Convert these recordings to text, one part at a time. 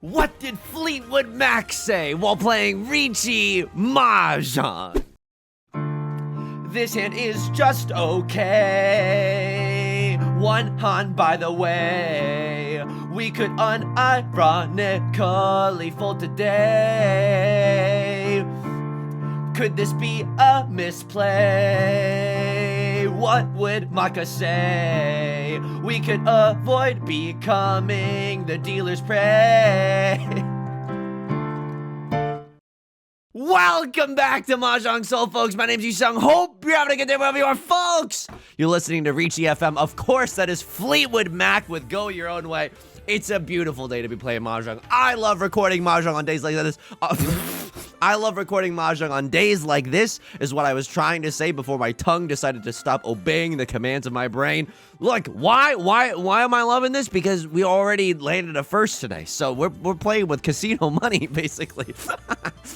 What did Fleetwood Mac say while playing Riichi Mahjong? This hand is just okay. One hand, by the way. We could unironically fold today. Could this be a misplay? What would Maka say? We could avoid becoming the dealer's prey. Welcome back to Mahjong Soul, folks. My name's Yusong. Hope you're having a good day wherever you are, folks. You're listening to Riichi FM. Of course, that is Fleetwood Mac with Go Your Own Way. It's a beautiful day to be playing Mahjong. I love recording Mahjong on days like this. I love recording Mahjong on days like this, is what I was trying to say before my tongue decided to stop obeying the commands of my brain. Look, why am I loving this? Because we already landed a first today, so we're playing with casino money, basically.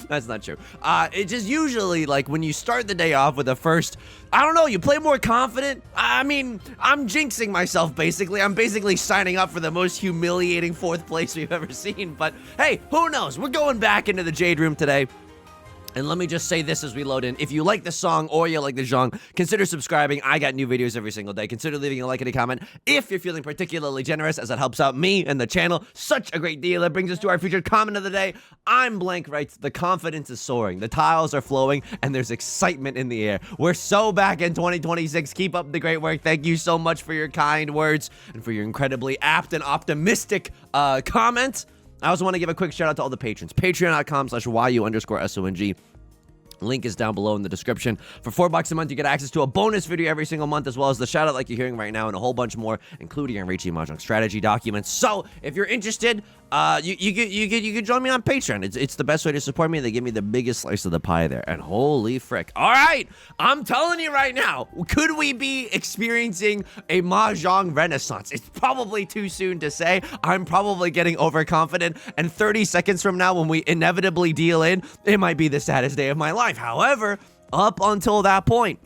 That's not true. It just usually, like, when you start the day off with a first, I don't know, you play more confident. I mean, I'm jinxing myself, basically. I'm basically signing up for the most humiliating fourth place we've ever seen, but hey, who knows? We're going back into the Jade Room today. And let me just say this as we load in. If you like the song or you like the genre, consider subscribing. I got new videos every single day. Consider leaving a like and a comment if you're feeling particularly generous, as that helps out me and the channel such a great deal. That brings us to our featured comment of the day. I'm Blank writes, the confidence is soaring, the tiles are flowing, and there's excitement in the air. We're so back in 2026. Keep up the great work. Thank you so much for your kind words and for your incredibly apt and optimistic comment. I also want to give a quick shout out to all the patrons. Patreon.com/YU_SONG. Link is down below in the description. For $4 a month, you get access to a bonus video every single month, as well as the shout out like you're hearing right now, and a whole bunch more, including our Riichi Mahjong strategy documents. So if you're interested, you could join me on Patreon. It's the best way to support me. They give me the biggest slice of the pie there, and holy frick! All right, I'm telling you right now, could we be experiencing a Mahjong renaissance? It's probably too soon to say. I'm probably getting overconfident, and 30 seconds from now, when we inevitably deal in, it might be the saddest day of my life. However, up until that point,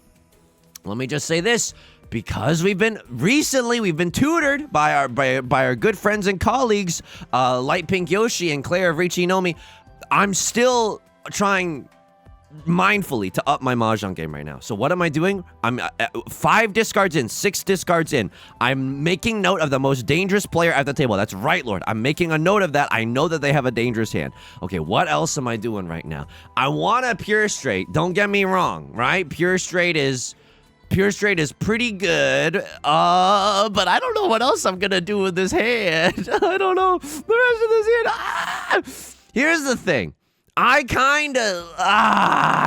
let me just say this. Because we've been tutored by our good friends and colleagues, Light Pink Yoshi and Claire of Riichi Nomi, I'm still trying mindfully to up my Mahjong game right now. So what am I doing? I'm 5 discards in, 6 discards in. I'm making note of the most dangerous player at the table. That's right, Lord. I'm making a note of that. I know that they have a dangerous hand. Okay, what else am I doing right now? I want a pure straight. Don't get me wrong, right? Pure straight is pretty good, but I don't know what else I'm gonna do with this hand. I don't know the rest of this hand. Here's the thing. I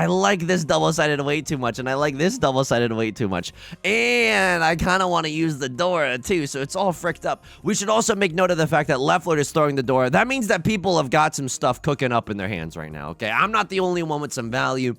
like this double-sided way too much, and I like this double-sided way too much. And I kind of want to use the Dora, too, so it's all fricked up. We should also make note of the fact that left Lord is throwing the Dora. That means that people have got some stuff cooking up in their hands right now, okay? I'm not the only one with some value.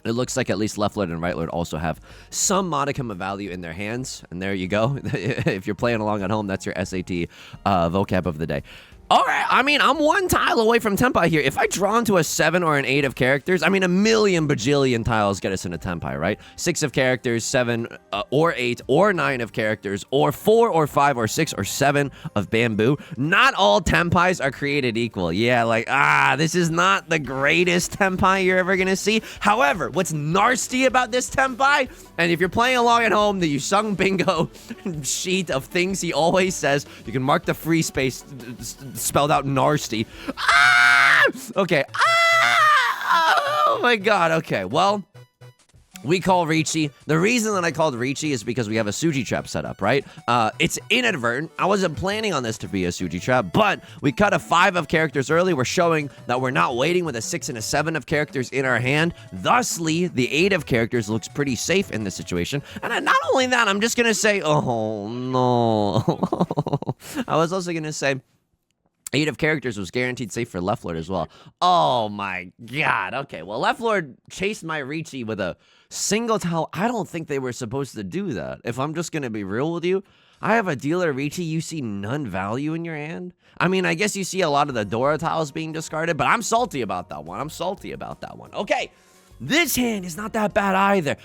It looks like at least left Lord and right Lord also have some modicum of value in their hands. And there you go. If you're playing along at home, that's your SAT vocab of the day. All right, I mean, I'm 1 tile away from Tenpai here. If I draw into a 7 or an 8 of characters, I mean, a million bajillion tiles get us into Tenpai, right? 6 of characters, 7 or 8 or 9 of characters, or 4 or 5 or 6 or 7 of bamboo. Not all Tenpais are created equal. Yeah, like, this is not the greatest Tenpai you're ever gonna see. However, what's nasty about this Tenpai, and if you're playing along at home, the Yusong Bingo sheet of things he always says, you can mark the free space spelled out nasty. Okay. Oh my god. Okay, well, we call Riichi. The reason that I called Riichi is because we have a Suji trap set up, right? It's inadvertent. I wasn't planning on this to be a Suji trap, but we cut a 5 of characters early. We're showing that we're not waiting with a 6 and a 7 of characters in our hand. Thusly, the 8 of characters looks pretty safe in this situation. And not only that, I'm just gonna say, oh no. I was also gonna say, 8 of characters was guaranteed safe for left Lord as well. Oh my god. Okay, well, left Lord chased my Riichi with a single tile. I don't think they were supposed to do that. If I'm just gonna be real with you, I have a dealer Riichi. You see none value in your hand. I mean, I guess you see a lot of the Dora tiles being discarded, but I'm salty about that one. Okay, this hand is not that bad either.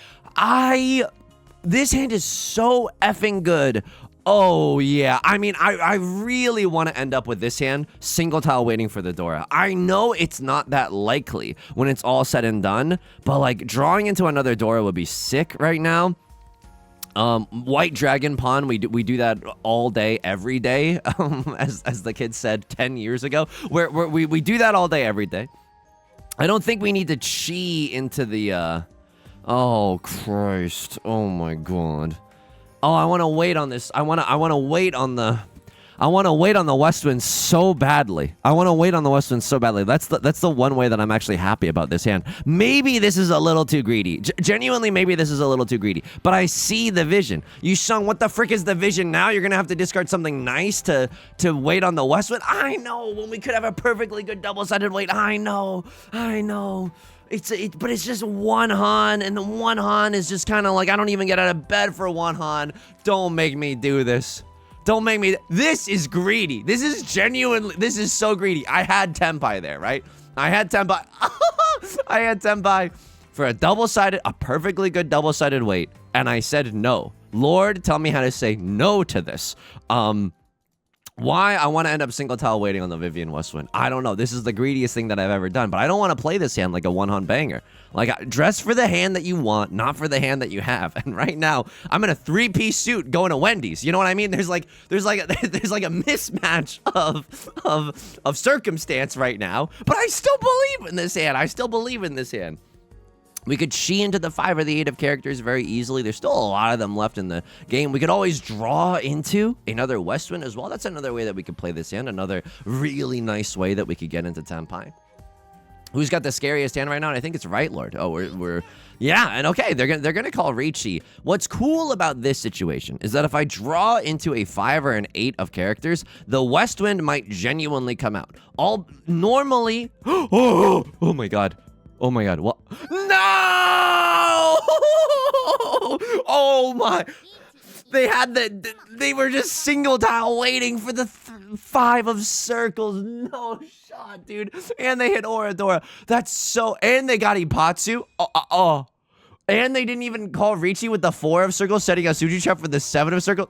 This hand is so effing good Oh, yeah. I mean, I really want to end up with this hand, single tile waiting for the Dora. I know it's not that likely when it's all said and done, but like drawing into another Dora would be sick right now. White Dragon Pawn, we do that all day, every day, as the kids said 10 years ago. We do that all day, every day. I don't think we need to chi into the, oh, Christ. Oh, my God. Oh, I want to wait on this. I want to wait on the West Wind so badly. I want to wait on the West Wind so badly. That's the one way that I'm actually happy about this hand. Maybe this is a little too greedy. Genuinely, maybe this is a little too greedy. But I see the vision. Yusong, what the frick is the vision now? You're gonna have to discard something nice to wait on the West Wind? I know, when we could have a perfectly good double-sided wait. I know. But it's just one Han, and the one Han is just kind of like, I don't even get out of bed for one Han. Don't make me do this. Don't make me. This is greedy. This is genuinely. This is so greedy. I had Tenpai there, right? I had Tenpai. I had Tenpai for a perfectly good double-sided wait, and I said no. Lord, tell me how to say no to this. Why I want to end up single tile waiting on the Vivian Westwind. I don't know. This is the greediest thing that I've ever done, but I don't want to play this hand like a one-hand banger. Like, dress for the hand that you want, not for the hand that you have. And right now, I'm in a 3-piece suit going to Wendy's. You know what I mean? There's like a mismatch of circumstance right now, but I still believe in this hand. We could chi into the 5 or the 8 of characters very easily. There's still a lot of them left in the game. We could always draw into another Westwind as well. That's another way that we could play this hand. Another really nice way that we could get into Tenpai. Who's got the scariest hand right now? And I think it's Right Lord. Oh, yeah, and okay, they're gonna call Riichi. What's cool about this situation is that if I draw into a 5 or an 8 of characters, the Westwind might genuinely come out. All normally. Oh my God. Oh my God, what? No! Oh my. They were just single tile waiting for the 5 of circles. No shot, dude. And they hit Oradora. That's so, and they got Ipatsu. And they didn't even call Riichi with the 4 of circles, setting a Suji trap for the 7 of circles.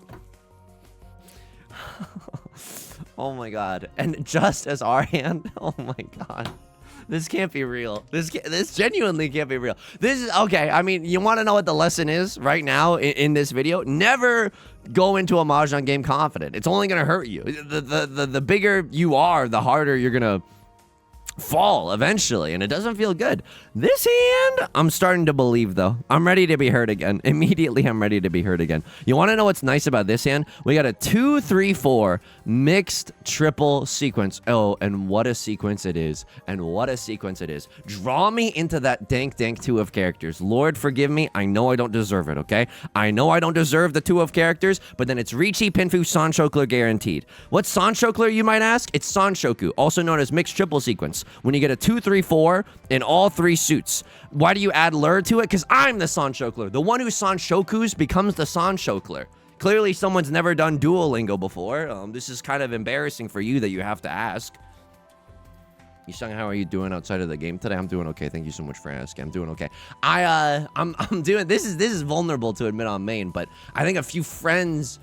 Oh my God. And just as our hand, oh my God. This can't be real. This genuinely can't be real. This is okay. I mean, you want to know what the lesson is right now in this video? Never go into a Mahjong game confident. It's only gonna hurt you. The bigger you are, the harder you're gonna fall eventually, and it doesn't feel good. This hand, I'm starting to believe though. I'm ready to be hurt again. Immediately, I'm ready to be hurt again. You want to know what's nice about this hand? We got a 2, 3, 4 mixed triple sequence. Oh, and what a sequence it is. And what a sequence it is. Draw me into that dank 2 of characters. Lord, forgive me. I know I don't deserve it, okay? I know I don't deserve the 2 of characters, but then it's Riichi, Pinfu, Sanshokler guaranteed. What's Sanshokler, you might ask? It's Sanshoku, also known as mixed triple sequence. When you get a 2, 3, 4 in all 3 suits. Why do you add lure to it? Because I'm the Sanshokler. The one who Sanshokus becomes the Sanshokler. Clearly, someone's never done Duolingo before. This is kind of embarrassing for you that you have to ask. Yusong, how are you doing outside of the game today? I'm doing okay. Thank you so much for asking. I'm doing okay. I'm doing, this is vulnerable to admit on main, but I think a few friends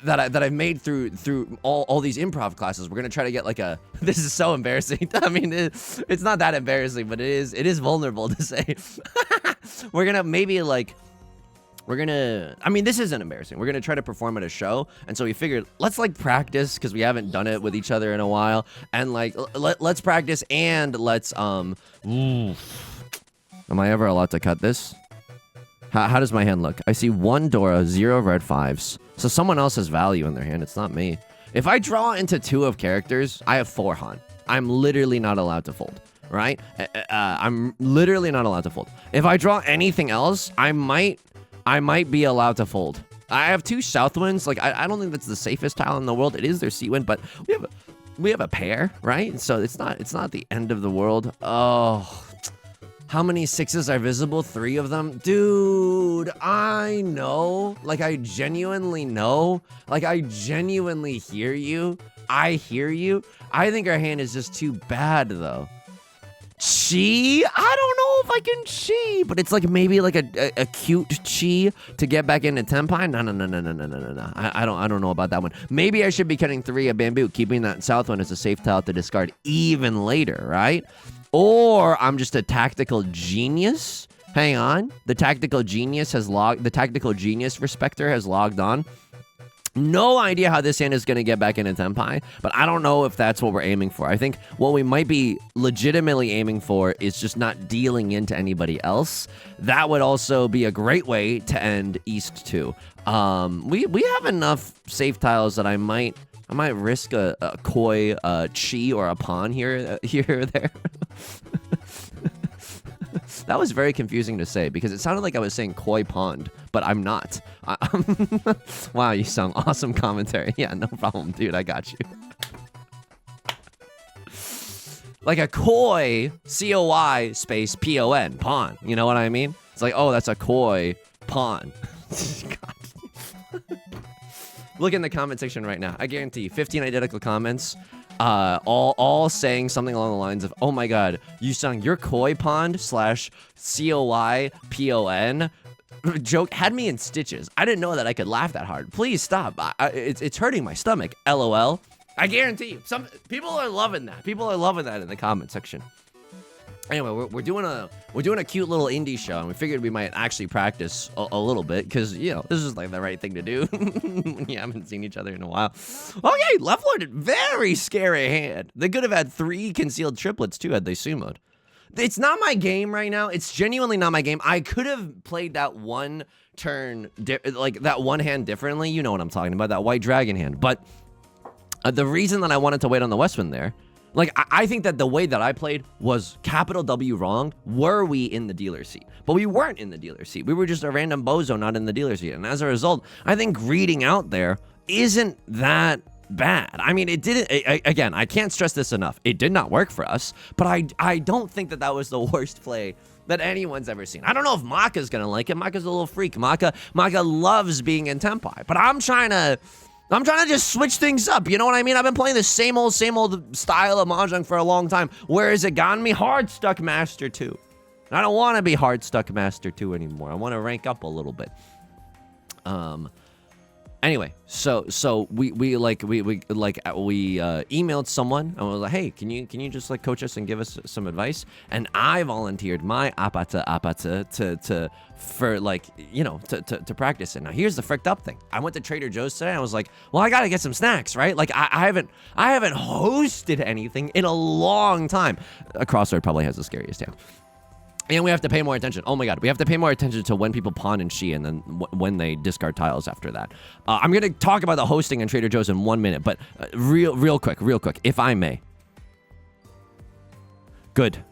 that I've made through all these improv classes, we're gonna try to get like a. This is so embarrassing. I mean, it's not that embarrassing, but it is vulnerable to say. We're gonna maybe like. I mean, this isn't embarrassing. We're gonna try to perform at a show, and so we figured let's like practice because we haven't done it with each other in a while, and like let's practice and let's Am I ever allowed to cut this? How does my hand look? I see 1 Dora, 0 red 5s. So someone else has value in their hand. It's not me. If I draw into 2 of characters, I have 4 Han. I'm literally not allowed to fold, right? I'm literally not allowed to fold. If I draw anything else, I might be allowed to fold. I have 2 Southwinds. Like, I don't think that's the safest tile in the world. It is their Seawind, but we have a pair, right? So it's not the end of the world. Oh. How many 6s are visible? 3 of them? Dude, I know. Like, I genuinely know. Like, I genuinely hear you. I hear you. I think our hand is just too bad, though. Chi? I don't know if I can chi, but it's like maybe like a cute chi to get back into Tenpai. No. I don't know about that one. Maybe I should be cutting 3 of bamboo, keeping that south one as a safe tile to discard even later, right? Or I'm just a tactical genius. Hang on. The tactical genius respecter has logged on. No idea how this hand is going to get back into Tenpai, but I don't know if that's what we're aiming for. I think what we might be legitimately aiming for is just not dealing into anybody else. That would also be a great way to end East 2. We have enough safe tiles that I might risk a koi, chi, or a pawn here or there. That was very confusing to say because it sounded like I was saying koi pond, but I'm not. Wow, Yusong, awesome commentary. Yeah, no problem, dude. I got you. Like a koi, C-O-I space P-O-N, pawn. You know what I mean? It's like, oh, that's a koi pawn. God. Look in the comment section right now. I guarantee you, 15 identical comments. All saying something along the lines of, oh my god, Yusong, your koi pond / COI-PON joke had me in stitches. I didn't know that I could laugh that hard. Please stop. It's hurting my stomach. LOL. I guarantee you, some people are loving that. People are loving that in the comment section. Anyway, we're doing a cute little indie show, and we figured we might actually practice a little bit because, you know, this is like the right thing to do when you haven't seen each other in a while. Okay, left lord, very scary hand. They could have had 3 concealed triplets too had they sumoed. It's not my game right now. It's genuinely not my game. I could have played that one turn, like that one hand differently. You know what I'm talking about, that white dragon hand. But the reason that I wanted to wait on the west wind there, like, I think that the way that I played was capital W wrong. Were we in the dealer seat? But we weren't in the dealer seat. We were just a random bozo not in the dealer seat. And as a result, I think reading out there isn't that bad. I mean, it didn't, again, I can't stress this enough. It did not work for us, but I don't think that was the worst play that anyone's ever seen. I don't know if Maka's gonna like it. Maka's a little freak. Maka loves being in Tenpai, but I'm trying to just switch things up, you know what I mean? I've been playing the same old style of Mahjong for a long time. Where has it gotten me? Hard Stuck Master 2. I don't want to be Hard Stuck Master 2 anymore. I want to rank up a little bit. Anyway, so we emailed someone and we was like, hey, can you just like coach us and give us some advice? And I volunteered my apata for like, you know, to practice it. Now here's the fricked up thing. I went to Trader Joe's today and I was like, well, I gotta get some snacks, right? Like I haven't hosted anything in a long time. A crossword probably has the scariest hand. And we have to pay more attention. Oh my god, we have to pay more attention to when people pawn and chi and then when they discard tiles after that. I'm going to talk about the hosting and Trader Joe's in 1 minute, but real quick, if I may. Good.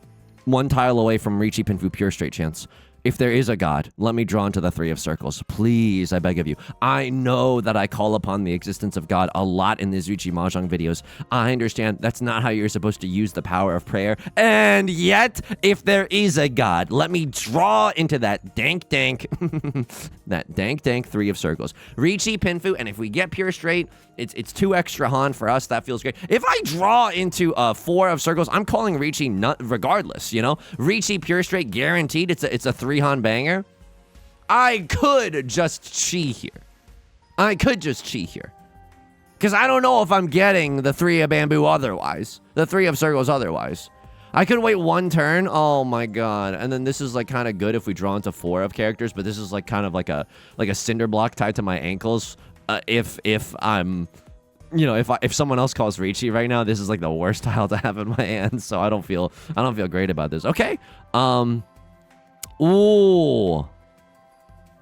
1 tile away from Riichi Pinfu pure straight chance. If there is a god, let me draw into the 3 of circles. Please, I beg of you. I know that I call upon the existence of God a lot in these Riichi Mahjong videos. I understand that's not how you're supposed to use the power of prayer. And yet, if there is a god, let me draw into that dank, that dank 3 of circles. Riichi Pinfu, and if we get pure straight, it's 2 extra Han for us. That feels great. If I draw into 4 of circles, I'm calling Riichi nut regardless, you know? Riichi pure straight guaranteed. It's a 3 Han banger. I could just chi here. Because I don't know if I'm getting the 3 of bamboo otherwise. The 3 of circles otherwise. I could wait 1 turn. Oh my god. And then this is like kind of good if we draw into 4 of characters, but this is like kind of like a cinder block tied to my ankles. If I'm, you know, if someone else calls Riichi right now, this is like the worst tile to have in my hands, so I don't feel great about this. Okay. Ooh.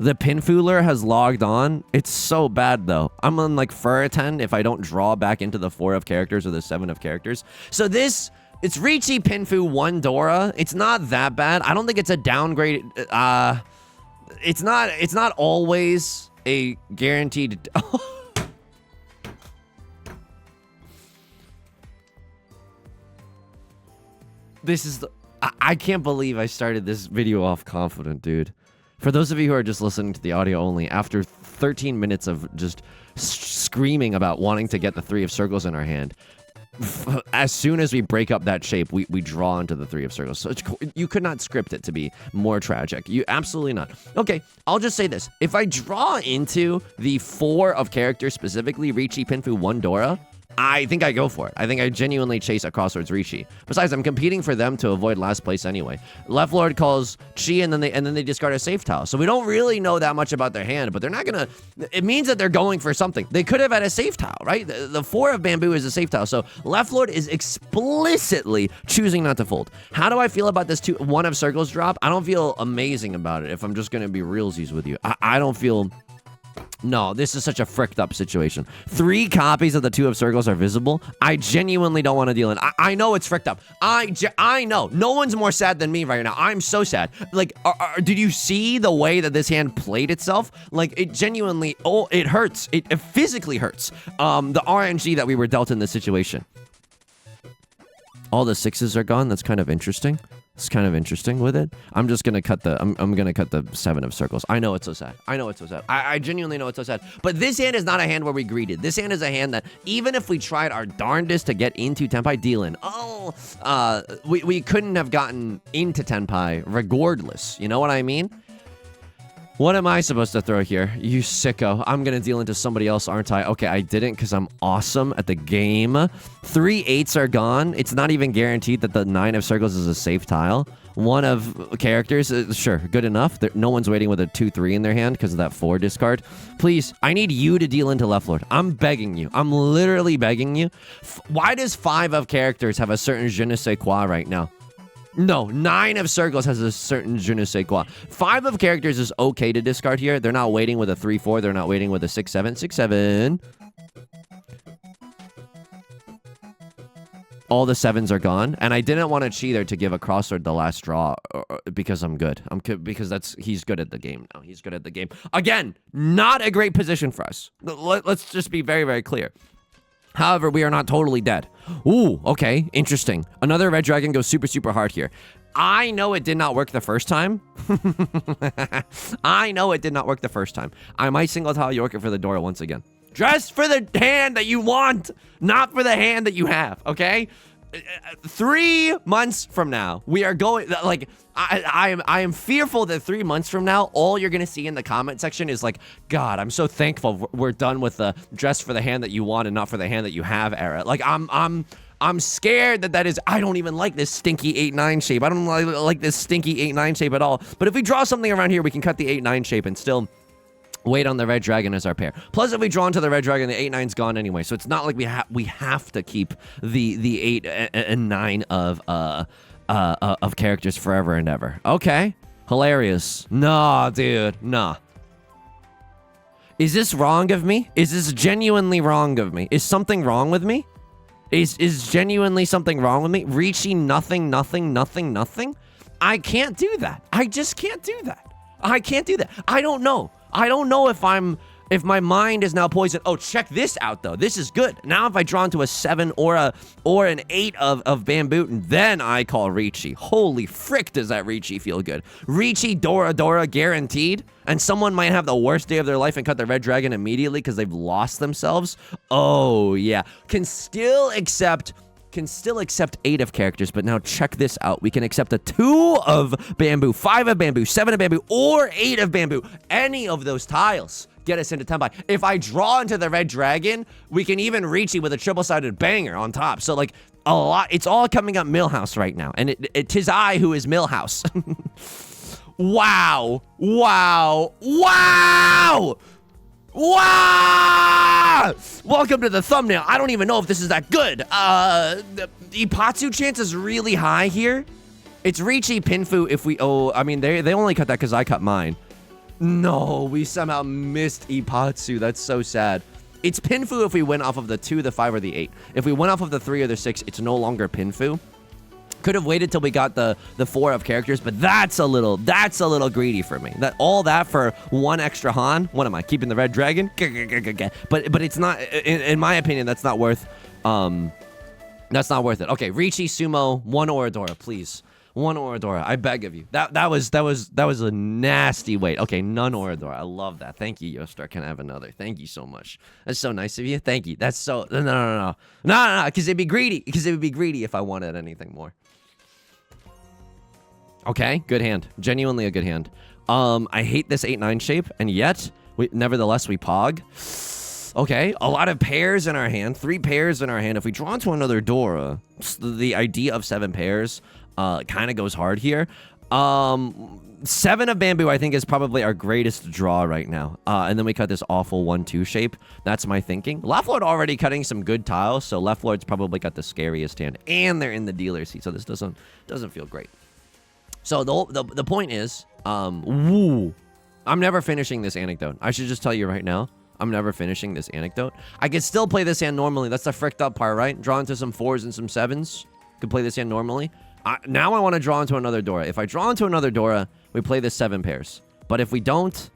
The Pinfuler has logged on. It's so bad though. I'm on like Furaten if I don't draw back into the 4 of characters or the 7 of characters. So it's Riichi Pinfu 1 Dora. It's not that bad. I don't think it's a downgrade. It's not always a guaranteed. This is the. I can't believe I started this video off confident, dude. For those of you who are just listening to the audio only, after 13 minutes of just screaming about wanting to get the 3 of circles in our hand, as soon as we break up that shape, we draw into the 3 of circles. So you could not script it to be more tragic. You absolutely not. Okay, I'll just say this. If I draw into the 4 of characters, specifically Riichi, Pinfu, 1 Dora, I think I go for it. I think I genuinely chase a Crossroads Riichi. Besides, I'm competing for them to avoid last place anyway. Left Lord calls Chi, and then they discard a safe tile. So we don't really know that much about their hand, but they're not gonna. It means that they're going for something. They could have had a safe tile, right? The 4 of bamboo is a safe tile. So Left Lord is explicitly choosing not to fold. How do I feel about this 1 of circles drop? I don't feel amazing about it. If I'm just gonna be realsies with you, I don't feel. No, this is such a fricked up situation. 3 copies of the 2 of circles are visible. I genuinely don't want to deal in. I know it's fricked up. I know. No one's more sad than me right now. I'm so sad. Like, did you see the way that this hand played itself? Like, it genuinely, it hurts. It physically hurts. The RNG that we were dealt in this situation. All the 6s are gone. That's kind of interesting. It's kind of interesting with it. I'm just gonna cut the. I'm gonna cut the 7 of circles. I know it's so sad. I know it's so sad. I genuinely know it's so sad. But this hand is not a hand where we greeted. This hand is a hand that even if we tried our darndest to get into Tenpai dealing, we couldn't have gotten into Tenpai regardless. You know what I mean? What am I supposed to throw here? You sicko. I'm gonna deal into somebody else, aren't I? Okay, I didn't because I'm awesome at the game. 3 8s are gone. It's not even guaranteed that the 9 of circles is a safe tile. 1 of characters, sure, good enough. No one's waiting with a 2-3 in their hand because of that 4 discard. Please, I need you to deal into Left Lord. I'm begging you. I'm literally begging you. Why does 5 of characters have a certain je ne sais quoi right now? No, 9 of circles has a certain je ne sais quoi. 5 of characters is okay to discard here. They're not waiting with a 3-4. They're not waiting with a 6-7. 6-7. All the 7s are gone. And I didn't want to cheat to give a crossword the last draw because I'm good. Because he's good at the game now. He's good at the game. Again, not a great position for us. Let's just be very, very clear. However, we are not totally dead. Ooh, okay, interesting. Another red dragon goes super, super hard here. I know it did not work the first time. I know it did not work the first time. I might single tile Yorker for the Dora once again. Dress for the hand that you want, not for the hand that you have, okay? 3 months from now, we are going, like, I am fearful that 3 months from now, all you're gonna see in the comment section is like, God, I'm so thankful we're done with the dress for the hand that you want and not for the hand that you have era. Like, I'm scared that is, I don't even like this stinky 8-9 shape. I don't like this stinky 8-9 shape at all. But if we draw something around here, we can cut the 8-9 shape and still wait on the red dragon as our pair. Plus, if we draw into the red dragon, the 8-9's gone anyway. So it's not like we have to keep the 8 and 9 of characters forever and ever. Okay, hilarious. Nah, dude, nah. Is this wrong of me? Is this genuinely wrong of me? Is something wrong with me? Is genuinely something wrong with me? Riichi nothing. I can't do that. I just can't do that. I can't do that. I don't know. I don't know if my mind is now poisoned. Oh, check this out though. This is good. Now if I draw into a 7 or an 8 of bamboo, then I call Riichi. Holy frick, does that Riichi feel good. Riichi Dora guaranteed. And someone might have the worst day of their life and cut the red dragon immediately because they've lost themselves. Oh yeah. Can still accept 8 of characters, but now check this out. We can accept a 2 of bamboo, 5 of bamboo, 7 of bamboo, or 8 of bamboo. Any of those tiles get us into Tenpai. If I draw into the red dragon, we can even reach it with a triple-sided banger on top. So like a lot, it's all coming up Millhouse right now, and it 'tis I who is Millhouse. Wow! Welcome to the thumbnail. I don't even know if this is that good. The Ipatsu chance is really high here. It's Riichi Pinfu if we... Oh, I mean, they only cut that because I cut mine. No, we somehow missed Ipatsu. That's so sad. It's Pinfu if we went off of the 2, the 5, or the 8. If we went off of the 3 or the 6, it's no longer Pinfu. Could have waited till we got the 4 of characters, but that's a little greedy for me. All that for 1 extra Han. What am I, keeping the red dragon? But it's not, in my opinion, that's not worth it. Okay, Riichi Sumo, 1 Oradora, please. 1 Oradora. I beg of you. That was a nasty wait. Okay, none Oradora. I love that. Thank you, Yostar. Can I have another? Thank you so much. That's so nice of you. Thank you. That's so no. Because it'd be greedy. Because it would be greedy if I wanted anything more. Okay, good hand. Genuinely a good hand. I hate this 8-9 shape, and yet nevertheless we pog. Okay, a lot of pairs in our hand. 3 pairs in our hand. If we draw into another Dora, the idea of 7 pairs kind of goes hard here. 7 of bamboo, I think, is probably our greatest draw right now. And then we cut this awful 1-2 shape. That's my thinking. Left Lord already cutting some good tiles, so Left Lord's probably got the scariest hand. And they're in the dealer seat, so this doesn't feel great. So the point is, I'm never finishing this anecdote. I should just tell you right now. I'm never finishing this anecdote. I could still play this hand normally. That's the fricked up part, right? Draw into some 4s and some 7s. Could play this hand normally. Now I want to draw into another Dora. If I draw into another Dora, we play this 7 pairs. But if we don't,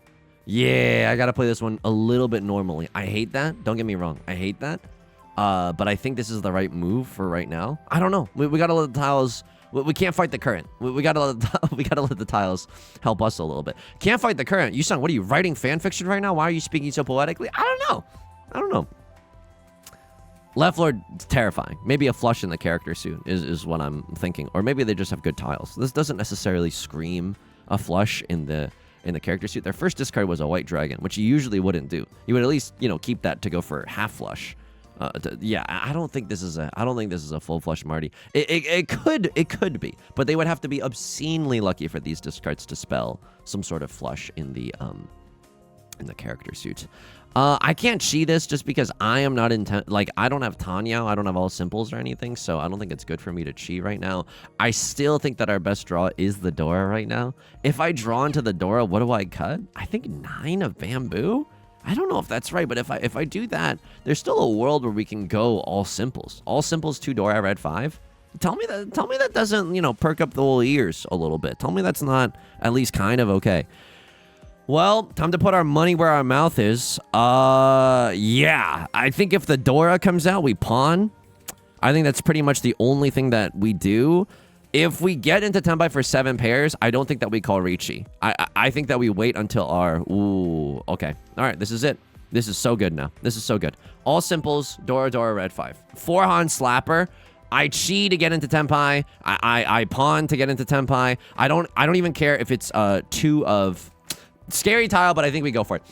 yeah, I got to play this one a little bit normally. I hate that. Don't get me wrong. I hate that. But I think this is the right move for right now. I don't know. We got to let the tiles... We can't fight the current. We gotta let the tiles help us a little bit. Can't fight the current. Yusong, what are you writing fan fiction right now? Why are you speaking so poetically? I don't know. Left Lord, terrifying. Maybe a flush in the character suit is what I'm thinking, or maybe they just have good tiles. This doesn't necessarily scream a flush in the character suit. Their first discard was a white dragon, which you usually wouldn't do. You would at least keep that to go for half flush. Yeah, I don't think this is a full flush Marty. It could be, but they would have to be obscenely lucky for these discards to spell some sort of flush in the character suit. I can't cheat this just because I am not I don't have Tanya, I don't have all simples or anything, so I don't think it's good for me to cheat right now. I still think that our best draw is the Dora right now. If I draw into the Dora, what do I cut? I think 9 of bamboo. I don't know if that's right, but if I do that, there's still a world where we can go all simples. All simples 2 Dora red 5. Tell me that doesn't, perk up the little ears a little bit. Tell me that's not at least kind of okay. Well, time to put our money where our mouth is. Yeah. I think if the Dora comes out, we pawn. I think that's pretty much the only thing that we do. If we get into Tenpai for 7 pairs, I don't think that we call Riichi. I think that we wait until our... Ooh, okay. All right, this is it. This is so good now. This is so good. All simples, Dora, red 5. 4-Han slapper. I chi to get into Tenpai. I pawn to get into Tenpai. I don't even care if it's 2 of... Scary tile, but I think we go for it.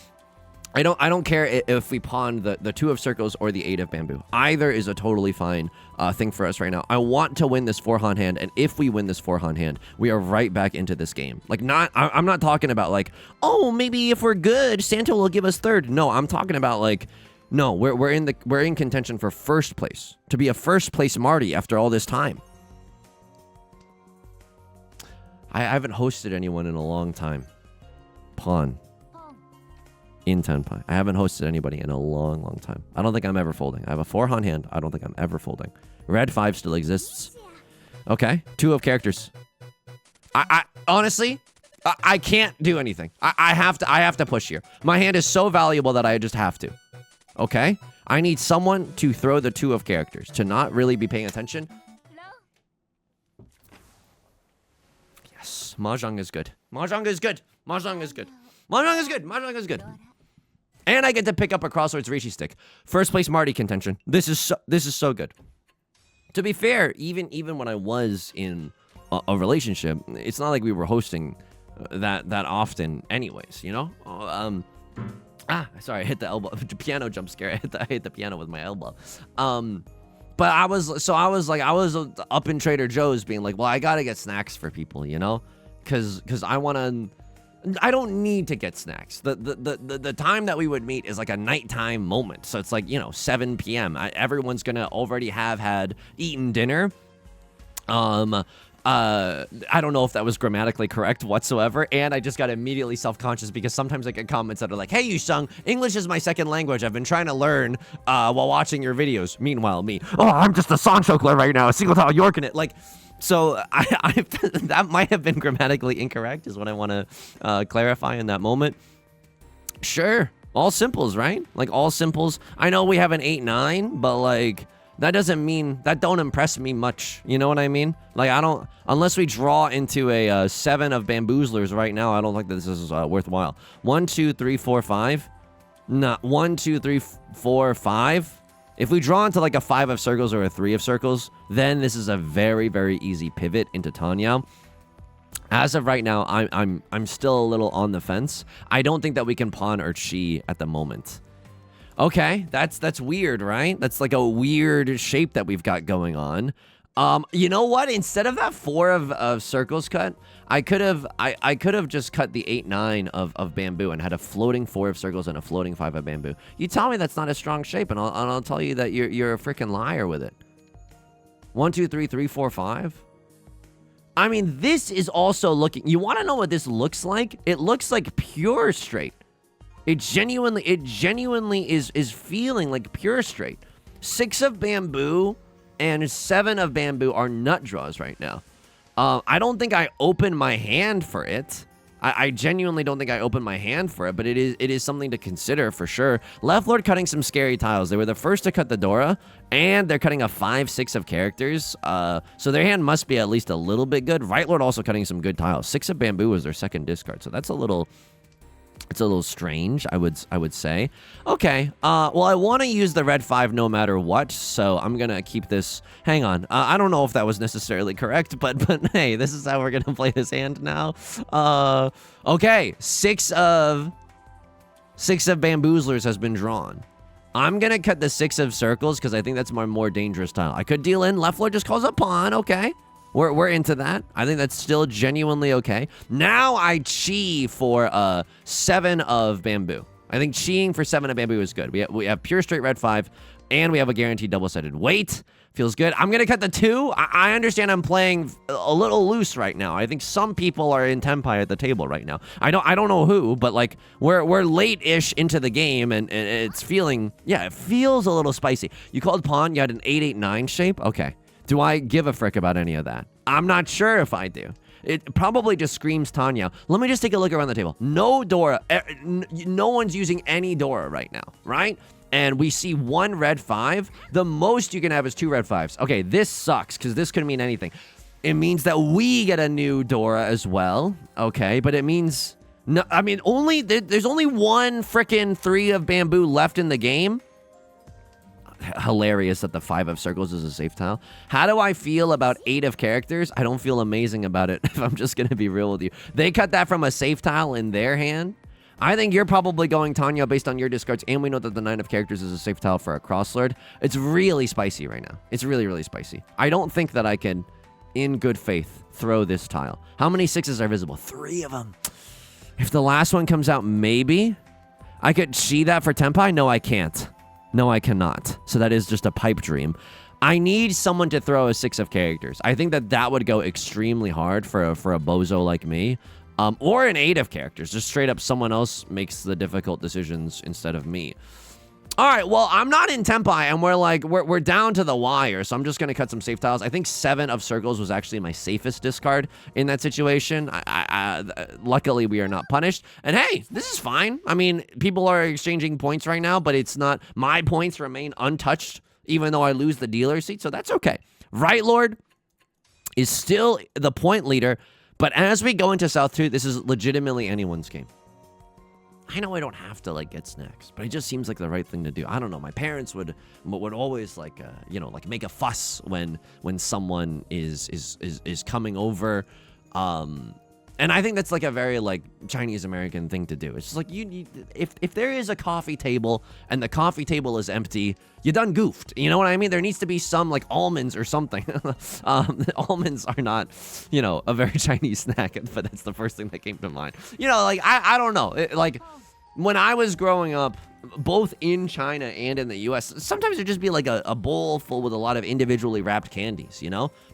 I don't care if we pawn the 2 of circles or the 8 of bamboo. Either is a totally fine thing for us right now. I want to win this 4-Han hand, and if we win this 4-Han hand, we are right back into this game. I'm not talking about oh, maybe if we're good, Santa will give us 3rd. No, I'm talking about no, we're in contention for 1st place. To be a 1st place Marty after all this time. I haven't hosted anyone in a long time. Pawn. In Tenpai. I haven't hosted anybody in a long time. I don't think I'm ever folding. I have a 4-Han hand. I don't think I'm ever folding. Red 5 still exists. Okay. 2 of characters. I honestly, I can't do anything. I have to push here. My hand is so valuable that I just have to. Okay? I need someone to throw the 2 of characters, to not really be paying attention. Yes. Mahjong is good. Mahjong is good. Mahjong is good. Mahjong is good. Mahjong is good. And I get to pick up a Crossroads Riichi stick. 1st place Marty contention. This is so good. To be fair, even when I was in a relationship, it's not like we were hosting that often anyways, Sorry, I hit the elbow. Piano jump scare. I hit the piano with my elbow. But I was up in Trader Joe's being like, well, I gotta get snacks for people, because I don't need to get snacks. The time that we would meet is like a nighttime moment. So it's 7 p.m. Everyone's gonna already have had eaten dinner. I don't know if that was grammatically correct whatsoever, and I just got immediately self-conscious because sometimes I get comments that are like, "Hey, Yusong, English is my 2nd language. I've been trying to learn while watching your videos." Meanwhile, me, "Oh, I'm just a song chokler right now, a single tile York in it." So I that might have been grammatically incorrect is what I want to clarify in that moment. Sure, all simples, right? All simples. I know we have an 8-9, but that doesn't mean, that don't impress me much. You know what I mean? Like, I don't, unless we draw into a 7 of bamboozlers right now, I don't think that this is worthwhile. 1, 2, 3, 4, 5. Nah, 1, 2, 3, 4, 5. If we draw into like a 5 of circles or a 3 of circles, then this is a very, very easy pivot into Tenhou. As of right now, I'm still a little on the fence. I don't think that we can pawn or chi at the moment. Okay, that's weird, right? That's like a weird shape that we've got going on. You know what? Instead of that 4 of circles cut, I could have just cut the 8, 9 of bamboo and had a floating 4 of circles and a floating 5 of bamboo. You tell me that's not a strong shape, and I'll tell you that you're a freaking liar with it. 1, 2, 3, 3, 4, 5. I mean, this is also looking. You want to know what this looks like? It looks like pure straight. It genuinely is feeling like pure straight. 6 of bamboo and 7 of bamboo are nut draws right now. I don't think I open my hand for it. I genuinely don't think I opened my hand for it, but it is something to consider for sure. Left Lord cutting some scary tiles. They were the first to cut the Dora, and they're cutting a 5, 6 of characters. So their hand must be at least a little bit good. Right Lord also cutting some good tiles. 6 of bamboo was their second discard, so that's a little... It's a little strange, I would say. Okay, well, I want to use the red 5 no matter what, so I'm going to keep this... Hang on, I don't know if that was necessarily correct, but hey, this is how we're going to play this hand now. Okay, 6 of bamboozlers has been drawn. I'm going to cut the 6 of circles because I think that's my more dangerous tile. I could deal in. Left Lord just calls a pawn, okay. We're into that. I think that's still genuinely okay. Now I chi for 7 of bamboo. I think chiing for 7 of bamboo is good. We have pure straight red 5, and we have a guaranteed double-sided weight. Feels good. I'm gonna cut the 2. I understand I'm playing a little loose right now. I think some people are in Tenpai at the table right now. I don't know who, but like we're late-ish into the game, and it's feeling, yeah, it feels a little spicy. You called pawn. You had an 8, 8, 9 shape. Okay. Do I give a frick about any of that? I'm not sure if I do. It probably just screams Tenhou. Let me just take a look around the table. No Dora. No one's using any Dora right now, right? And we see 1 red 5. The most you can have is 2 red 5s. Okay, this sucks because this could mean anything. It means that we get a new Dora as well. Okay, but it means... No, I mean, there's only 1 frickin' 3 of bamboo left in the game. Hilarious that the 5 of circles is a safe tile. How do I feel about 8 of characters? I don't feel amazing about it, if I'm just going to be real with you. They cut that from a safe tile in their hand. I think you're probably going Tenhou based on your discards, and we know that the 9 of characters is a safe tile for a crosslord. It's really spicy right now. It's really, really spicy. I don't think that I can, in good faith, throw this tile. How many 6s are visible? 3 of them. If the last one comes out, maybe I could chi that for Tenpai? No, I can't. No, I cannot. So that is just a pipe dream. I need someone to throw a 6 of characters. I think that would go extremely hard for a bozo like me. Or an 8 of characters. Just straight up someone else makes the difficult decisions instead of me. All right, well, I'm not in Tenpai, and we're down to the wire, so I'm just going to cut some safe tiles. I think 7 of circles was actually my safest discard in that situation. Luckily, we are not punished. And hey, this is fine. I mean, people are exchanging points right now, but it's not... My points remain untouched, even though I lose the dealer seat, so that's okay. Right Lord is still the point leader, but as we go into South 2, this is legitimately anyone's game. I know I don't have to like get snacks, but it just seems like the right thing to do. I don't know. My parents would always like make a fuss when someone is coming over, and I think that's like a very like Chinese American thing to do. It's just like if there is a coffee table and the coffee table is empty, you done goofed. You know what I mean? There needs to be some like almonds or something. Almonds are not, a very Chinese snack, but that's the first thing that came to mind. Like I don't know. When I was growing up, both in China and in the U.S., sometimes it'd just be like a bowl full with a lot of individually wrapped candies,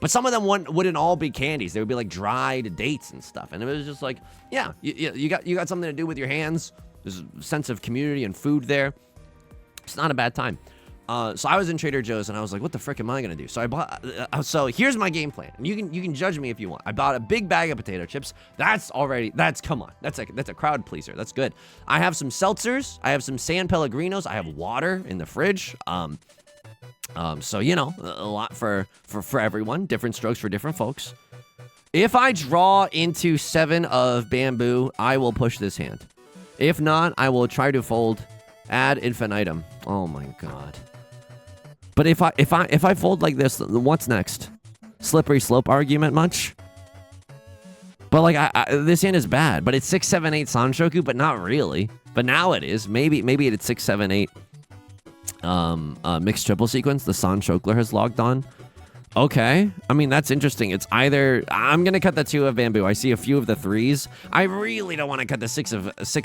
But some of them wouldn't all be candies. They would be like dried dates and stuff. And it was just like, yeah, you got something to do with your hands. There's a sense of community and food there. It's not a bad time. So I was in Trader Joe's and I was like, what the frick am I gonna do? So I bought, so here's my game plan. And you can judge me if you want. I bought a big bag of potato chips. Come on. That's a crowd pleaser. That's good. I have some seltzers. I have some San Pellegrinos. I have water in the fridge. So, you know, a lot for everyone. Different strokes for different folks. If I draw into 7 of bamboo, I will push this hand. If not, I will try to fold ad infinitum. Oh my god. But if I fold like this, what's next? Slippery slope argument much? But like this hand is bad, but it's 6, 7, 8 Sanshoku, but not really. But now it is. Maybe it's 6, 7, 8 mixed triple sequence. The San Chokler has logged on. Okay. I mean, that's interesting. It's either I'm gonna cut the 2 of bamboo. I see a few of the 3s. I really don't want to cut the 6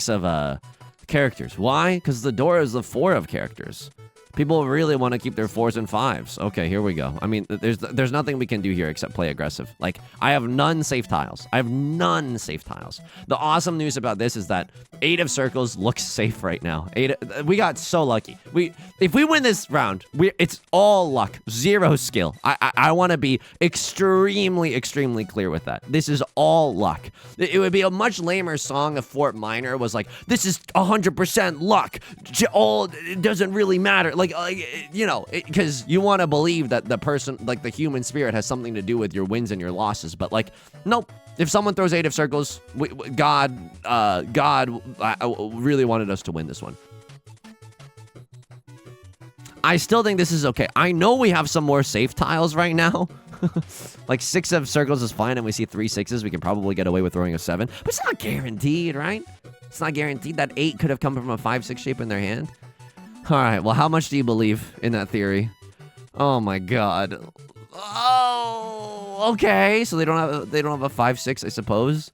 of characters. Why? Because the door is the 4 of characters. People really want to keep their 4s and 5s. Okay, here we go. I mean, there's nothing we can do here except play aggressive. Like, I have none safe tiles. I have none safe tiles. The awesome news about this is that 8 of circles looks safe right now. We got so lucky. If we win this round, it's all luck, 0 skill. I want to be extremely, extremely clear with that. This is all luck. It would be a much lamer song if Fort Minor was like, this is 100% luck. It doesn't really matter. Like, you know, because you want to believe that the person, like the human spirit, has something to do with your wins and your losses. But like, nope. If someone throws 8 of circles, God really wanted us to win this one. I still think this is okay. I know we have some more safe tiles right now. Like 6 of circles is fine, and we see 3 6s. We can probably get away with throwing a 7, but it's not guaranteed, right? It's not guaranteed that 8 could have come from a 5, 6 shape in their hand. All right, well, how much do you believe in that theory? Oh my god. Oh, okay. So they don't have a 5, 6, I suppose.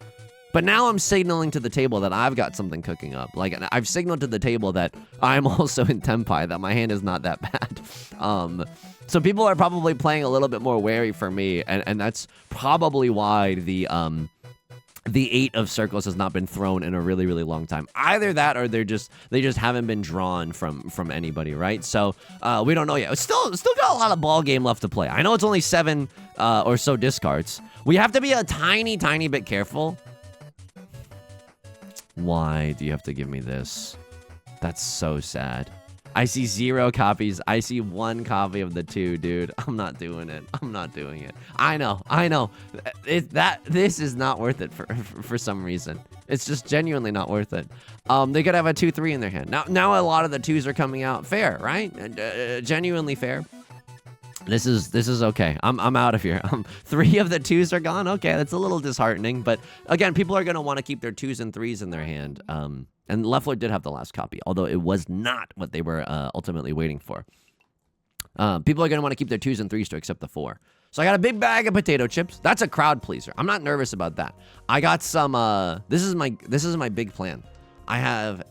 But now I'm signaling to the table that I've got something cooking up. Like, I've signaled to the table that I'm also in Tenpai, that my hand is not that bad. So people are probably playing a little bit more wary for me, and that's probably why the 8 of circles has not been thrown in a really, really long time. Either that, or they just haven't been drawn from anybody, right? So we don't know yet. It's still got a lot of ball game left to play. I know it's only 7 or so discards. We have to be a tiny, tiny bit careful. Why do you have to give me this? That's so sad. I see 0 copies. I see 1 copy of the 2, dude. I'm not doing it. I'm not doing it. I know. This is not worth it for some reason. It's just genuinely not worth it. They could have a 2, 3 in their hand. Now a lot of the 2s are coming out fair, right? Genuinely fair. This is okay. I'm out of here. 3 of the 2s are gone. Okay, that's a little disheartening, but again, people are gonna want to keep their 2s and 3s in their hand. And Leffler did have the last copy, although it was not what they were ultimately waiting for. People are gonna want to keep their 2s and 3s to accept the 4. So I got a big bag of potato chips. That's a crowd pleaser. I'm not nervous about that. I got some. This is my big plan. I have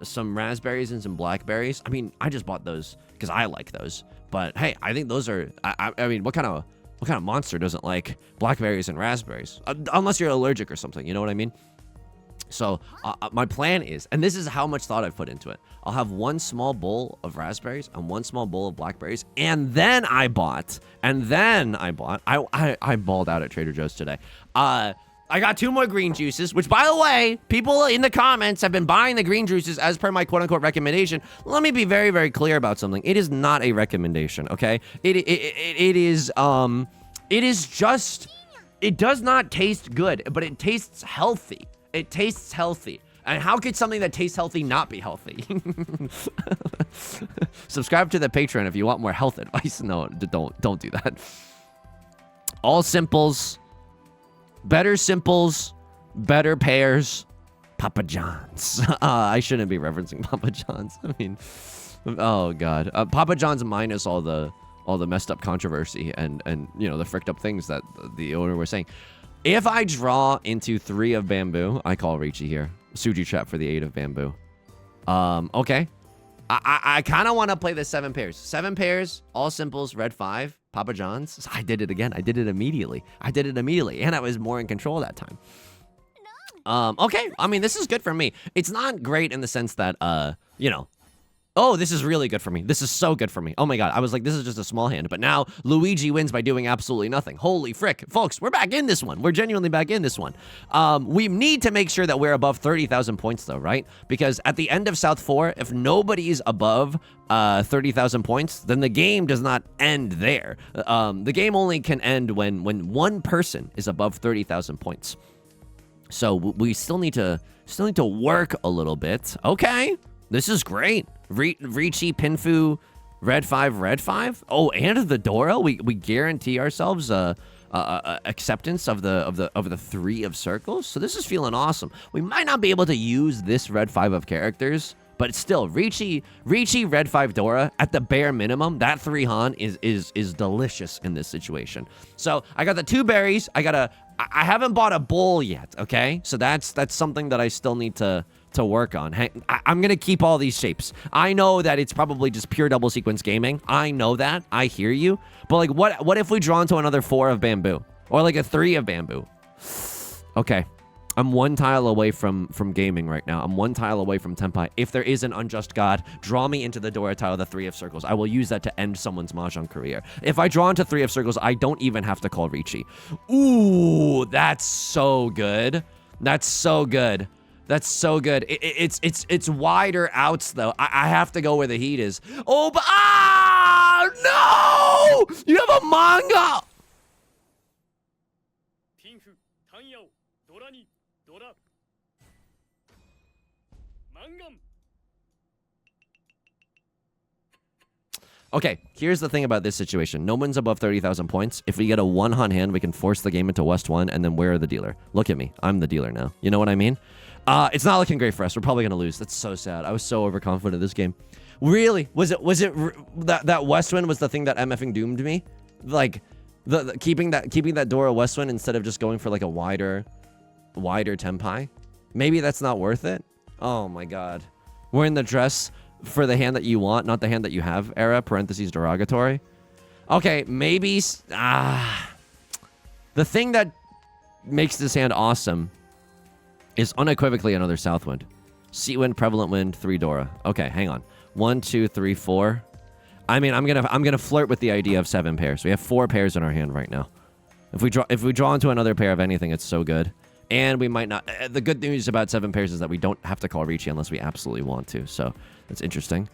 some raspberries and some blackberries. I mean, I just bought those because I like those. But hey, I think those are. I mean, what kind of monster doesn't like blackberries and raspberries? Unless you're allergic or something. You know what I mean? So my plan is, and this is how much thought I've put into it. I'll have 1 small bowl of raspberries and 1 small bowl of blackberries, and then I bought. I balled out at Trader Joe's today. I got 2 more green juices, which, by the way, people in the comments have been buying the green juices as per my quote-unquote recommendation. Let me be very, very clear about something. It is not a recommendation, okay? It is just, it does not taste good, but it tastes healthy. It tastes healthy. And how could something that tastes healthy not be healthy? Subscribe to the Patreon if you want more health advice. No, don't do that. All simples. Better simples, better pairs, Papa John's. I shouldn't be referencing Papa John's. I mean, oh god, Papa John's minus all the messed up controversy and you know the fricked up things that the owner was saying. If I draw into 3 of bamboo, I call Riichi here. Suji trap for the 8 of bamboo. Okay. I kind of want to play the 7 pairs. 7 pairs, all simples, red 5. Papa John's. I did it again. I did it immediately. And I was more in control that time. Okay. I mean, this is good for me. It's not great in the sense that, you know, Oh, this is really good for me. This is so good for me. Oh my god, I was like, this is just a small hand, but now Luigi wins by doing absolutely nothing. Holy frick. Folks, we're back in this one. We're genuinely back in this one. We need to make sure that we're above 30,000 points though, right? Because at the end of South 4, if nobody's above 30,000 points, then the game does not end there. The game only can end when one person is above 30,000 points. So we still need to work a little bit. Okay. This is great. Riichi, Pinfu, Red 5. Oh, and the Dora. We guarantee ourselves acceptance of the 3 of circles. So this is feeling awesome. We might not be able to use this Red 5 of characters, but it's still Riichi, Red 5 Dora. At the bare minimum, that 3 Han is delicious in this situation. So I got the 2 berries. I haven't bought a bowl yet. Okay, so that's something that I still need to work on. I'm gonna keep all these shapes. I know that it's probably just pure double sequence gaming. I know that. I hear you. But like, what if we draw into another 4 of bamboo, or like a 3 of bamboo? Okay, I'm 1 tile away from gaming right now. I'm 1 tile away from Tenpai. If there is an unjust god, draw me into the Dora tile, the 3 of circles. I will use that to end someone's Mahjong career. If I draw into 3 of circles, I don't even have to call Riichi. Ooh, that's so good. That's so good. That's so good. It's wider outs though. I have to go where the heat is. Oh, but no! You have a manga. Okay, here's the thing about this situation. No one's above 30,000 points. If we get a 1 Han hand, we can force the game into West 1, and then where are the dealer? Look at me. I'm the dealer now. You know what I mean? It's not looking great for us. We're probably gonna lose. That's so sad. I was so overconfident in this game. Really? Was it that West Wind was the thing that MFing doomed me? Like the keeping that Dora West Wind instead of just going for like a wider Tenpai? Maybe that's not worth it. Oh my god. We're in the dress for the hand that you want, not the hand that you have era, parentheses derogatory. Okay, maybe the thing that makes this hand awesome is unequivocally another South Wind. Sea Wind, Prevalent Wind, 3 Dora. Okay, hang on. 1, 2, 3, 4. I mean, I'm gonna flirt with the idea of 7 pairs. We have 4 pairs in our hand right now. If we draw into another pair of anything, it's so good. And we might not. The good news about 7 pairs is that we don't have to call Riichi unless we absolutely want to. So that's interesting.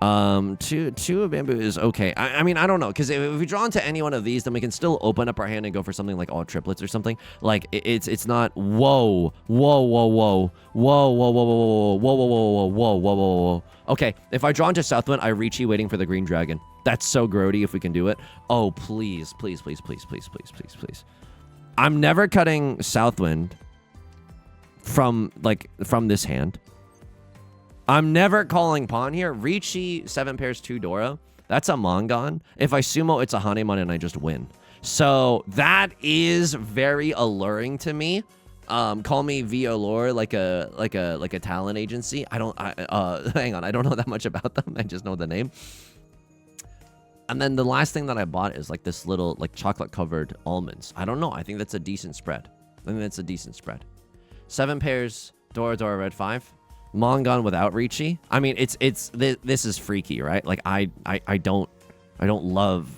2 of bamboo is okay. I mean, I don't know, because if we draw into any one of these, then we can still open up our hand and go for something like all triplets or something. Like it's not whoa. Okay, if I draw into Southwind, I Riichi waiting for the green dragon. That's so grody if we can do it. Oh, please. I'm never cutting Southwind from this hand. I'm never calling pawn here. Riichi, 7 pairs, 2 Dora. That's a Mongon. If I sumo, it's a Hanemon and I just win. So that is very alluring to me. Call me Violor, like a talent agency. Hang on, I don't know that much about them. I just know the name. And then the last thing that I bought is like this little chocolate covered almonds. I don't know. I think that's a decent spread. 7 pairs, Dora, Red 5. Mongon without Riichi. I mean, this is freaky, right? Like I don't love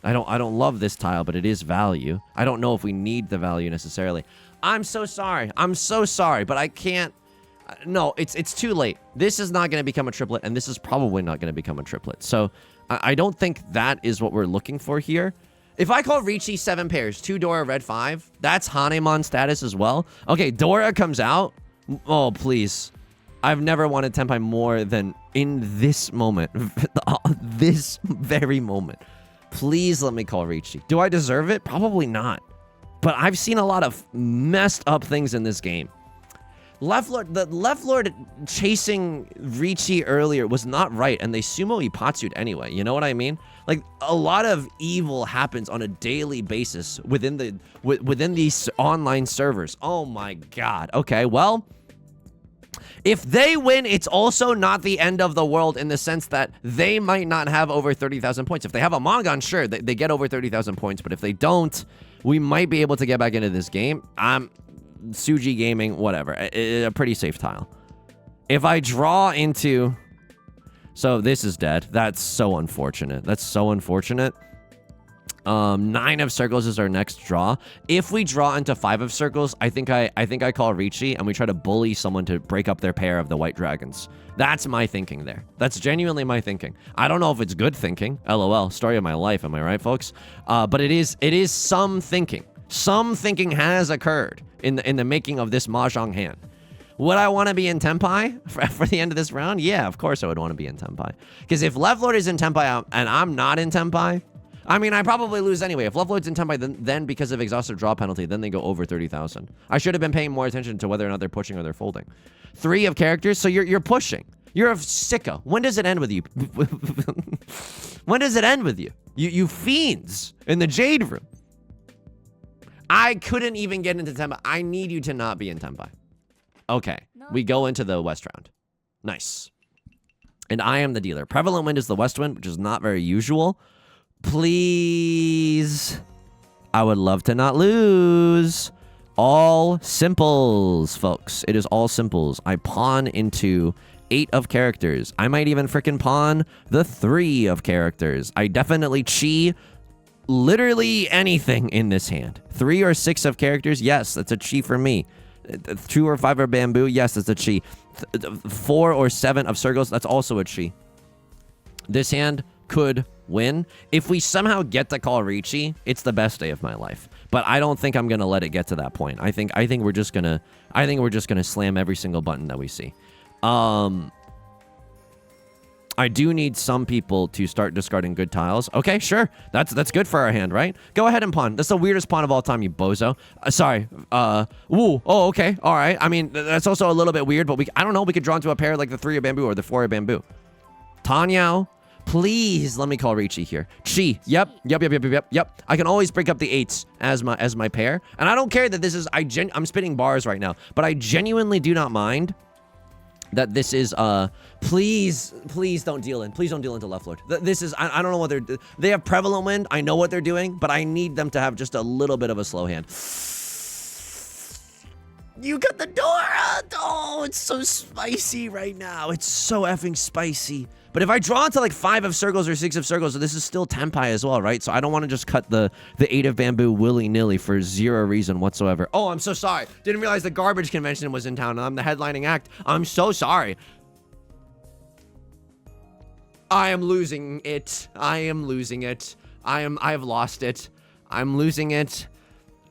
this tile, but it is value. I don't know if we need the value necessarily. I'm so sorry, but I can't. No, it's too late. This is not going to become a triplet, and this is probably not going to become a triplet. So I don't think that is what we're looking for here. If I call Riichi 7 pairs, 2 Dora, Red 5, that's Hanemon status as well. Okay, Dora comes out. Oh, please. I've never wanted Tenpai more than in this moment. This very moment. Please let me call Riichi. Do I deserve it? Probably not. But I've seen a lot of messed up things in this game. The Left Lord chasing Riichi earlier was not right, and they sumo Ipatsu'd anyway. You know what I mean? Like, a lot of evil happens on a daily basis within these online servers. Oh my god. Okay, well, if they win, it's also not the end of the world in the sense that they might not have over 30,000 points. If they have a Mongon, sure, they get over 30,000 points. But if they don't, we might be able to get back into this game. Suji Gaming, whatever. A pretty safe tile. If I draw into So this is dead. That's so unfortunate. That's so unfortunate. 9 of circles is our next draw. If we draw into 5 of circles, I think I call Riichi and we try to bully someone to break up their pair of the white dragons. That's my thinking there. That's genuinely my thinking. I don't know if it's good thinking. LOL. Story of my life. Am I right, folks? But it is some thinking. Some thinking has occurred in the making of this Mahjong hand. Would I want to be in Tenpai for the end of this round? Yeah, of course I would want to be in Tenpai. Because if Left Lord is in Tenpai and I'm not in Tenpai, I mean, I probably lose anyway. If Left Lord's in Tenpai, then because of exhaustive draw penalty, then they go over 30,000. I should have been paying more attention to whether or not they're pushing or they're folding. 3 of characters, so you're pushing. You're a sicko. When does it end with you? When does it end with you? You fiends in the Jade Room. I couldn't even get into Tenpai. I need you to not be in Tenpai. Okay, we go into the West round. Nice. And I am the dealer. Prevalent wind is the West wind, which is not very usual. Please. I would love to not lose. All simples, folks. It is all simples. I pawn into 8 of characters. I might even frickin' pawn the 3 of characters. I definitely chi literally anything in this hand. 3 or 6 of characters. Yes, that's a chi for me. 2 or 5 of bamboo. Yes, that's a chi. 4 or 7 of circles. That's also a chi. This hand could win. If we somehow get to call Riichi, it's the best day of my life. But I don't think I'm gonna let it get to that point. I think we're just gonna slam every single button that we see. I do need some people to start discarding good tiles. Okay, sure. That's good for our hand, right? Go ahead and pawn. That's the weirdest pawn of all time, you bozo. Sorry. Woo. Oh, okay. All right. I mean, that's also a little bit weird, but I don't know. We could draw into a pair like the 3 of bamboo or the 4 of bamboo. Tanyao. Please let me call Riichi here. Chi. Yep. I can always break up the 8s as my pair. And I don't care that this is I'm spitting bars right now, but I genuinely do not mind that this is please don't deal in. Please don't deal into Left Lord. This is I don't know what they have prevalent wind. I know what they're doing, but I need them to have just a little bit of a slow hand. You got the door. Oh, it's so spicy right now. It's so effing spicy. But if I draw into like 5 of circles or 6 of circles, this is still Tenpai as well, right? So I don't want to just cut the 8 of bamboo willy-nilly for 0 reason whatsoever. Oh, I'm so sorry. Didn't realize the garbage convention was in town and I'm the headlining act. I'm so sorry. I am losing it. I am losing it. I have lost it. I'm losing it.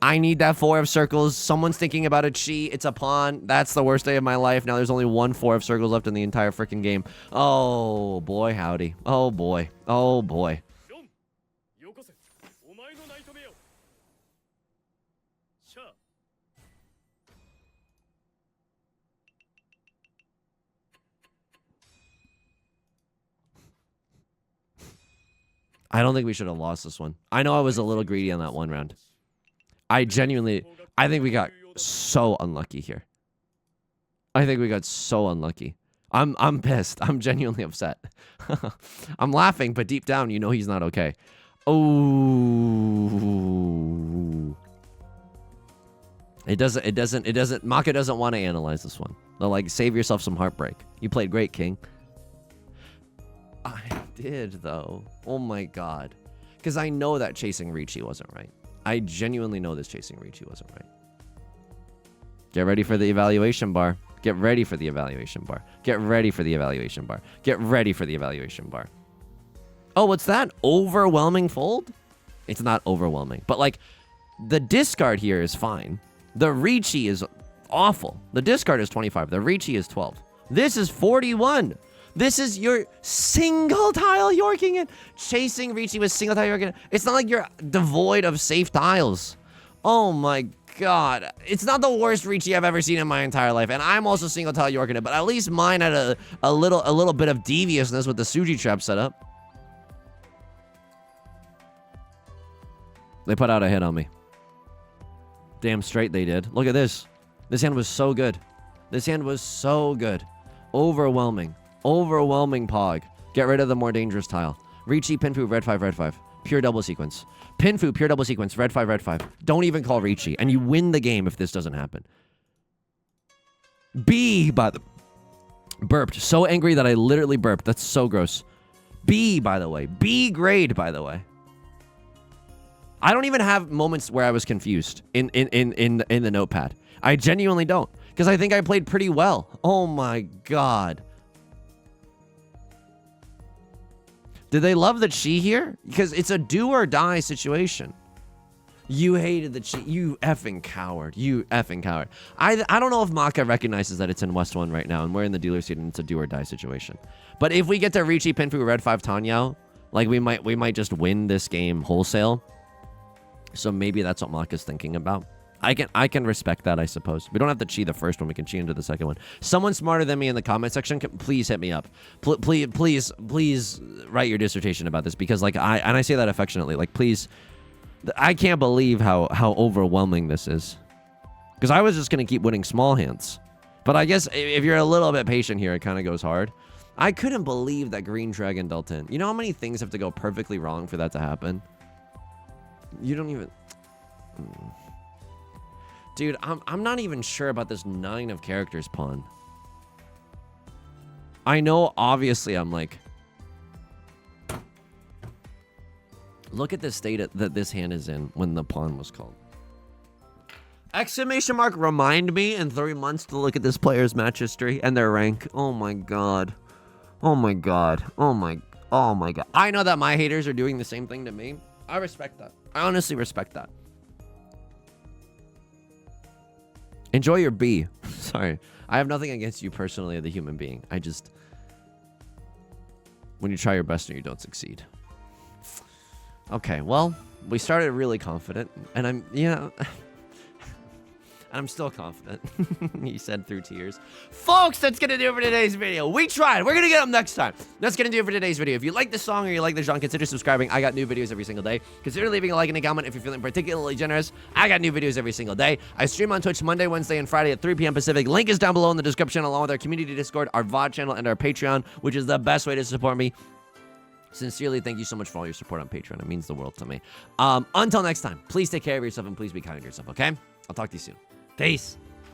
I need that 4 of circles. Someone's thinking about a chi. It's a pawn. That's the worst day of my life. Now there's only 1 4 of circles left in the entire freaking game. Oh, boy, howdy. Oh, boy. Oh, boy. I don't think we should have lost this one. I know I was a little greedy on that one round. I think we got so unlucky here. I think we got so unlucky. I'm pissed. I'm genuinely upset. I'm laughing, but deep down, you know he's not okay. Oh. It doesn't, Maka doesn't want to analyze this one. They're like, save yourself some heartbreak. You played great, King. I did, though. Oh my god. Because I know that chasing Riichi wasn't right. I genuinely know this chasing Riichi wasn't right. Get ready for the evaluation bar. Get ready for the evaluation bar. Get ready for the evaluation bar. Get ready for the evaluation bar. Oh, what's that? Overwhelming fold? It's not overwhelming. But, like, the discard here is fine. The Riichi is awful. The discard is 25. The Riichi is 12. This is 41. This is your single tile yorking it. Chasing Riichi with single tile yorking it. It's not like you're devoid of safe tiles. Oh my god. It's not the worst Riichi I've ever seen in my entire life. And I'm also single tile yorking it, but at least mine had a little bit of deviousness with the Suji trap setup. They put out a hit on me. Damn straight they did. Look at this. This hand was so good. This hand was so good. Overwhelming. Overwhelming pog. Get rid of the more dangerous tile. Riichi, Pinfu, red 5, red 5. Pure double sequence. Pinfu, pure double sequence, red 5, red 5. Don't even call Riichi, and you win the game if this doesn't happen. B, by Burped. So angry that I literally burped. That's so gross. B, by the way. B grade, by the way. I don't even have moments where I was confused in the notepad. I genuinely don't. Because I think I played pretty well. Oh my god. Did they love the chi here? Because it's a do or die situation. You hated the chi. You effing coward. You effing coward. I don't know if Maka recognizes that it's in West 1 right now and we're in the dealer seat and it's a do or die situation. But if we get to Riichi Pinfu Red 5 Tanyao, like we might just win this game wholesale. So maybe that's what Maka's thinking about. I can respect that, I suppose. We don't have to chi the first one. We can chi into the second one. Someone smarter than me in the comment section, please hit me up. Please write your dissertation about this because, like, I say that affectionately. Like, please, I can't believe how overwhelming this is. Because I was just gonna keep winning small hands, but I guess if you're a little bit patient here, it kind of goes hard. I couldn't believe that Green Dragon dealt in. You know how many things have to go perfectly wrong for that to happen? You don't even. Dude, I'm not even sure about this 9 of characters pawn. I know, obviously, I'm like... Look at the state that this hand is in when the pawn was called. Exclamation mark, remind me in 3 months to look at this player's match history and their rank. Oh my god. Oh my god. Oh my god. I know that my haters are doing the same thing to me. I respect that. I honestly respect that. Enjoy your B. Sorry. I have nothing against you personally as a human being. I just... When you try your best and you don't succeed. Okay, well, we started really confident. And I'm... Yeah... I'm still confident. He said through tears. Folks, that's going to do it for today's video. We tried. We're going to get them next time. That's going to do it for today's video. If you like this song or you like this genre, consider subscribing. I got new videos every single day. Consider leaving a like and a comment if you're feeling particularly generous. I got new videos every single day. I stream on Twitch Monday, Wednesday, and Friday at 3 p.m. Pacific. Link is down below in the description along with our community Discord, our VOD channel, and our Patreon, which is the best way to support me. Sincerely, thank you so much for all your support on Patreon. It means the world to me. Until next time, please take care of yourself and please be kind to yourself, okay? I'll talk to you soon. Peace.